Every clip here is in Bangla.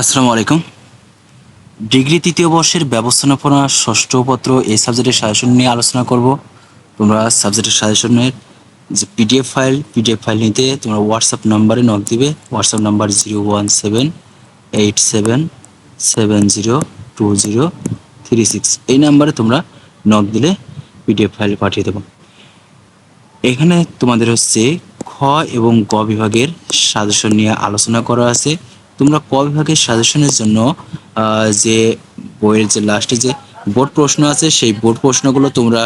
আসসালামু আলাইকুম। ডিগ্রি তৃতীয় বর্ষের ব্যবস্থাপনা ষষ্ঠ পত্র এই সাবজেক্টের সাজেশন নিয়ে আলোচনা করব। তোমরা সাবজেক্টের সাজেশনের যে পিডিএফ ফাইল নিতে তোমরা হোয়াটসঅ্যাপ নাম্বারে নক দিবে। WhatsApp number 01787702036। এই নাম্বারে তোমরা নক দিলে পিডিএফ ফাইল পাঠিয়ে দেবো। এখানে তোমাদের হচ্ছে খ এবং গ বিভাগের সাজেশন নিয়ে আলোচনা করা আছে। তোমরা ক বিভাগের সাজেশনের জন্য যে বইয়ের যে লাস্টে যে বোর্ড প্রশ্ন আছে সেই বোর্ড প্রশ্নগুলো তোমরা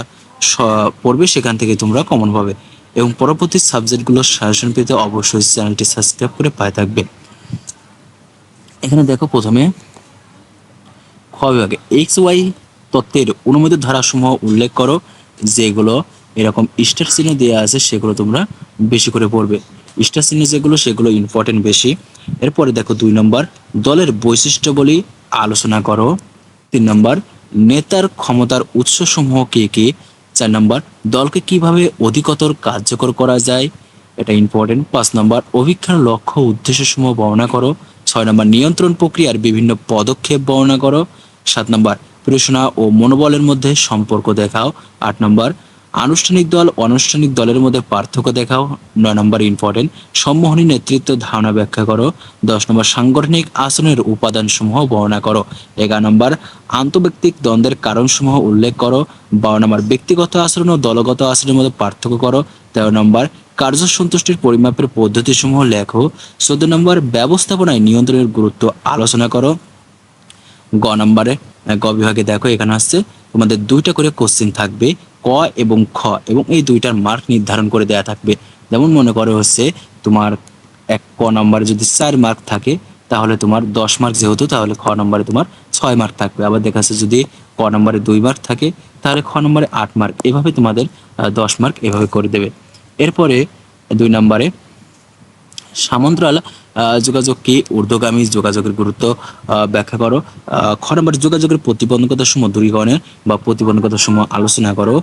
পড়বে, সেখান থেকে তোমরা কমন পাবে। এবং পরবর্তী সাবজেক্টগুলোর সাজেশন পেতে অবশ্যই চ্যানেলটি সাবস্ক্রাইব করে পায়ে থাকবে। এখানে দেখো, প্রথমে খ বিভাগে XY তত্ত্বের অনুমোদিত ধারাসমূহ উল্লেখ করো। যেগুলো এরকম স্টার চিহ্ন দেওয়া আছে সেগুলো তোমরা বেশি করে পড়বে। স্টার চিহ্ন যেগুলো সেগুলো ইম্পর্টেন্ট বেশি। এরপরে দেখো 2 নম্বর, দলের বৈশিষ্ট্যাবলী আলোচনা করো। 3 নম্বর, নেতার ক্ষমতার উৎসসমূহ কে কে। 4 নম্বর, দলকে কিভাবে অধিকতর কার্যকর করা যায়, এটা ইম্পর্টেন্ট। 5 নম্বর, অভিজ্ঞার লক্ষ্য উদ্দেশ্যসমূহ বর্ণনা করো। 6 নম্বর, নিয়ন্ত্রণ প্রক্রিয়ার বিভিন্ন পদক্ষেপ বর্ণনা করো। 7 নম্বর, প্রেরণা ও মনোবলের মধ্যে সম্পর্ক দেখাও। 8 নম্বর, আনুষ্ঠানিক দল অনানুষ্ঠানিক দলের মধ্যে পার্থক্য দেখাও। 9 নম্বর ইম্পর্টেন্ট, সম্মোহনী নেতৃত্ব ধারণা ব্যাখ্যা করো। 10 নম্বর, সাংগঠনিক আচরণের উপাদানসমূহ বর্ণনা করো। 11 নম্বর, আন্তঃব্যক্তিক দ্বন্দ্বের কারণসমূহ উল্লেখ করো। 12 নম্বর, ব্যক্তিগত আচরণ ও দলগত আচরণের মধ্যে পার্থক্য করো। 13 নম্বর, কার্য সন্তুষ্টির পরিমাপের পদ্ধতিসমূহ লেখো। 14 নম্বর, ব্যবস্থাপনায় নিয়ন্ত্রণের গুরুত্ব আলোচনা করো। গ নম্বরে গ বিভাগে দেখো, এখানে আসছে তোমাদের 2টা করে কোশ্চেন থাকবে, ক এবং খ, এবং এই 2টার মার্ক নির্ধারণ করে দেয়া থাকবে। যেমন মনে করো হচ্ছে তোমার ক নম্বরে যদি 4 মার্ক থাকে তাহলে তোমার 10 মার্ক যেহেতু, তাহলে খ নম্বরে তোমার 6 মার্ক থাকবে। আবার দেখা যাচ্ছে যদি ক নম্বরে 2 মার্ক থাকে তাহলে খ নম্বরে 8 মার্ক, এভাবে তোমাদের 10 মার্ক এভাবে করে দেবে। এরপরে 2 নম্বরে সমান্তরাল যোগাযোগ কি, ঊর্ধ্বগামী যোগাযোগের গুরুত্ব ব্যাখ্যা করো। খ নম্বর, যোগাযোগের প্রতিবন্ধকতা সমূহ দূরীকরণের বা প্রতিবন্ধকতা সমূহ আলোচনা করো।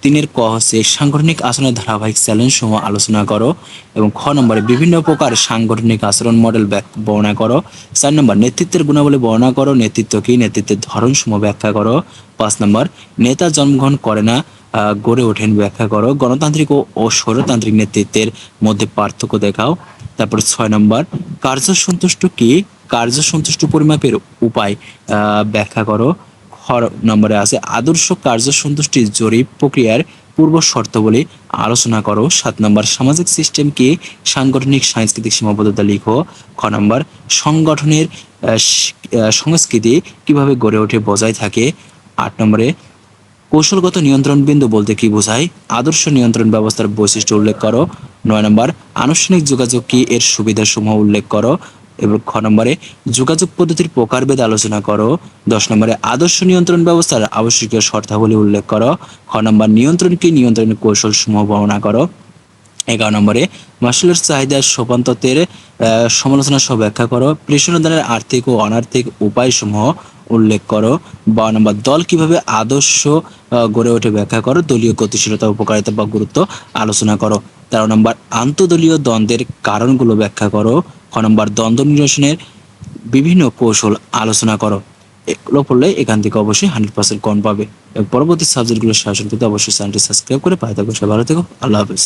3 ক হচ্ছে সাংগঠনিক আচরণের ধারাবাহিক চ্যালেঞ্জ সমূহ আলোচনা করো। এবং খ নম্বরে বিভিন্ন প্রকার সাংগঠনিক আচরণ মডেল বর্ণনা করো। 4 নম্বর, নেতৃত্বের গুণাবলী বর্ণনা করো। নেতৃত্ব কি, নেতৃত্বের ধরন সমূহ ব্যাখ্যা করো। 5 নম্বর, নেতা জন্মগ্রহণ করে না, গড়ে ওঠেন ব্যাখ্যা করো। গণতান্ত্রিক ও স্বৈরতান্ত্রিক নেতৃত্বের মধ্যে পার্থক্য দেখাও। তারপরে 6 নম্বর, কার্য সন্তুষ্ট কি, কার্য সন্তুষ্ট পরিমাপের উপায় ব্যাখ্যা করো। খ নম্বরে আছে আদর্শ কার্য সন্তুষ্টির জরিপ প্রক্রিয়ার পূর্ব শর্তাবলী আলোচনা করো। 7 নম্বর, সামাজিক সিস্টেম কি, সাংগঠনিক সাংস্কৃতিক সীমাবদ্ধতা লিখো। খ নম্বর, সংগঠনের সংস্কৃতি কিভাবে গড়ে ওঠে বজায় থাকে। 8 নম্বরে, কৌশলগত নিয়ন্ত্রণ বিন্দু বলতে কি বোঝায়, আদর্শ নিয়ন্ত্রণ ব্যবস্থার বৈশিষ্ট্য উল্লেখ করো। 9 নম্বর, আনুষ্ঠানিক যোগাযোগ কি, এর সুবিধাসমূহ উল্লেখ করো। এবং খ নম্বরে, যোগাযোগ পদ্ধতির প্রকারভেদ আলোচনা করো। 10 নম্বরে, আদর্শ নিয়ন্ত্রণ ব্যবস্থার আবশ্যকীয় শর্তাবলী উল্লেখ করো। খ নম্বর, নিয়ন্ত্রণ কি, নিয়ন্ত্রণের কৌশলসমূহ বর্ণনা করো। 11 নম্বরে, মাসুলের চাহিদার সোপানতত্ত্বের সমালোচনা সহ ব্যাখ্যা করো। প্রেষণদানের আর্থিক ও অনার্থিক উপায়সমূহ উল্লেখ করো। 12 নম্বর, দল কিভাবে আদর্শ গড়ে ওঠে ব্যাখ্যা করো। দলীয় গতিশীলতা উপকারিতা বা গুরুত্ব আলোচনা করো। 13 নম্বর, আন্তঃদলীয় দ্বন্দ্বের কারণগুলো ব্যাখ্যা করো। খ নম্বর, দ্বন্দ্ব নিরসনের বিভিন্ন কৌশল আলোচনা করো। এগুলো পড়লে এখান থেকে অবশ্যই 100% কম পাবে। এবং পরবর্তী সাবজেক্টগুলোর সাজেশন পেতে অবশ্যই চ্যানেলটি সাবস্ক্রাইব করে পায়ে থাকবে। সবাই ভালো থেকো, আল্লাহ হাফেজ।